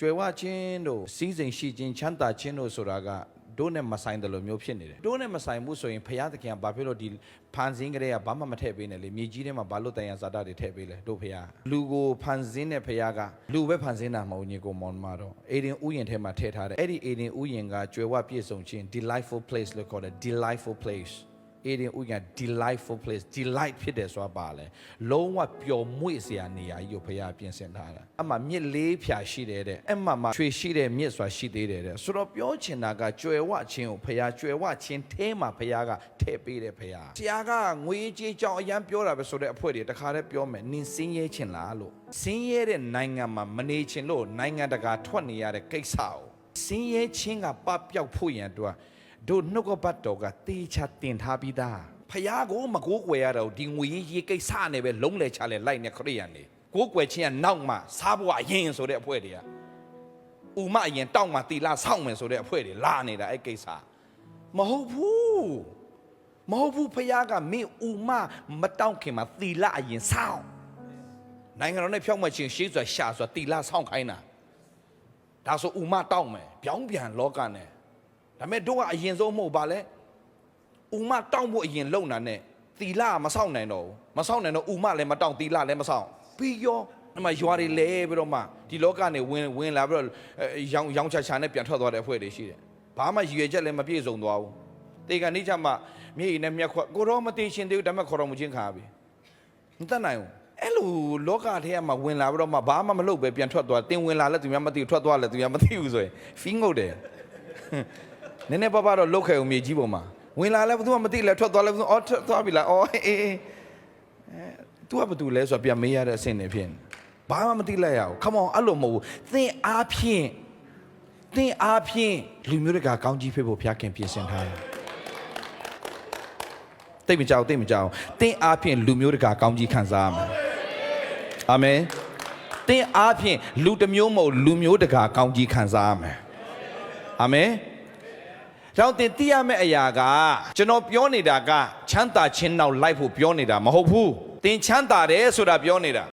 ကျွယ်ဝချင်းတို့စီးစိမ်ရှိချင်းချမ်းသာချင်းတို့ဆိုတာကတို့နဲ့မဆိုင်တယ်လို့မျိုးဖြစ်နေတယ်တို့နဲ့မဆိုင်ဘူးဆိုရင်ဖယားသခင်ကဘာဖြစ်လို့ဒီဖန်ဆင်းကလေးကဘာမှမထည့်ပေးနဲ့လေမြေကြီးထဲမှာဘာလို့တန်ရဇာတာတွေထည့်ပေးလဲတို့ဖယားလူကိုဖန်ဆင်းတဲ့ဖယားကလူပဲဖန်ဆင်းတာမဟုတ်ညီကိုမောင်မတော့အေဒင်ဥယျာဉ်ထဲမှာထည့်ထားတယ်အဲ့ဒီအေဒင်ဥယျာဉ်ကကျွယ်ဝပြည့်စုံခြင်း delightful place လို့ခေါ်တယ် delightful placeအေဒင်ဥယျာဉ် delightful place delight ဖြစ်တယ်ဆိုတာပါလေလုံးဝပျော်မွေ့စရာနေရာကြီးကိုဖယားပြင်ဆင်ထားတာအမှမြစ်လေးဖြာရှိတယ်တဲ့အမှမှာချွေရှိတဲ့မြစ်ဆိုတာရှိသေးတယ်တဲ့ဆိုတော့ပြောချင်တာကကြွယ်ဝခြင်းကိုဖယားကြွယ်ဝခြင်းထဲမှာဖယားကထည့်ပေးတယ်ဖယားဆရာကငွေကြေးကြောင်းအရန်ပြောတာပဲဆိုတဲ့အဖွဲ့တွေတခါတည်းပြောမယ်နင်စင်းရဲခြင်းလားလို့စင်းရဲတဲ့နိုင်ငံမှာမနေခြင်းလို့နိုင်ငံတကာထွက်နေရတဲ့ကိစ္စကိုစင်းရဲခြင်းကပပျောက်ဖို့ရန်တို့တို့နှုတ်ကပတ်တော်ကတေချာတင်ထားပြီးသားဖယားကိုမကိုးကွယ်ရတော့ဒီငွေရေးကိစ္စနဲ့ပဲလုံးလဲချလဲလိုက်နေခရိယန်တွေကိုးကွယ်ခြင်းကနောက်မှစားဖို့အရင်ဆိုတဲ့အဖွဲ့တွေကဥမအရင်တောက်မှတီလာဆောက်မယ်ဆိုတဲ့အဖွဲ့တွေလာနေတာအဲ့ကိစ္စမဟုတ်ဘူးဖယားကမင်းဥမမတောက်ခင်မှာတီလာအရင်ဆောက်နိုင်ငံတော်နဲ့ဖြောက်မှချင်းရှေးစွာရှာစွာတီလာဆောက်ခိုင်းတာဒါဆိုဥမတောက်မယ်ပြောင်းပြန်လောကနဲ့ဒါပေမဲ့တို့ကအရင်ဆုံးမဟုတ်ပါလဲဥမတောင်းဖို့အရင်လုံတာနဲ့သီလမဆောက်နိုင်တော့ဘူးမဆောက်နိုင်တော့ဥမလည်းမတောင်းသီလလည်းမဆောက်ပြီးရောဒီမှာရွာတွေလဲပြီးတော့မှဒီလောကနေဝင်လာပြီးတော့ရောင်ချာနဲ့ပြန်ထွက်သွားတဲ့အဖွဲ့တွေရှိတယ်ဘာမှရည်ရွယ်ချက်လည်းမပြည့်စုံသွားဘူးတေကန်နိချမှာမြေကြီးနဲ့မြက်ခွက်ကိုတော့မသိရှင်သေးဘူးဒါပေမဲ့ခေါ်တော်မူခြင်းခါပြီမတတ်နိုင်ဘူးအဲ့လိုလောကထဲမှာဝင်လာပြီးတော့မှဘာမှမလုပ်ပဲပြန်ထွက်သွားတင်ဝင်လာလဲသူများမသိဘူးထွက်သွားလဲသူများမသိဘူးဆိုရင်ဖီးငုတ်တယ်နည်းနည်းပါးပါတော့လုတ်ခဲ့အောင်မြေကြီးပေါ်မှာဝင်လာလဲဘယ်သူမှမသိလဲထွက်သွားလဲဘယ်သူအော်ထွက်သွားပြီလားအော်အေးသူကဘာတူလဲဆိုတော့ပြန်မေးရတဲ့အဆင့်တွေဖြစ်နေဘာမှမသိလိုက်ရအောင် come on အဲ့လိုမဟုတ်ဘူးသင်အားဖြင့်လူမျိုးတွေကကောင်းကြီးဖြစ်ဖို့ဖျားခင်ပြင်ဆင်ထားတယ်တိတ်မကြောက်သင်အားဖြင့်လူမျိုးတွေကကောင်းကြီးခံစားရမယ်အာမင်သင်အားဖြင့်လူတစ်မျိုးမဟုတ်လူမျိုးတကာကောင်းကြီးခံစားရမယ်အာမင်ကြောင့်တင်သိရမယ့်အရာကကျွန်တော်ပြောနေတာကချမ်းသာခြင်းနောက်လိုက်ဖို့ပြောနေတာမဟုတ်ဘူးသင်ချမ်းသာတယ်ဆိုတာပြောနေတာ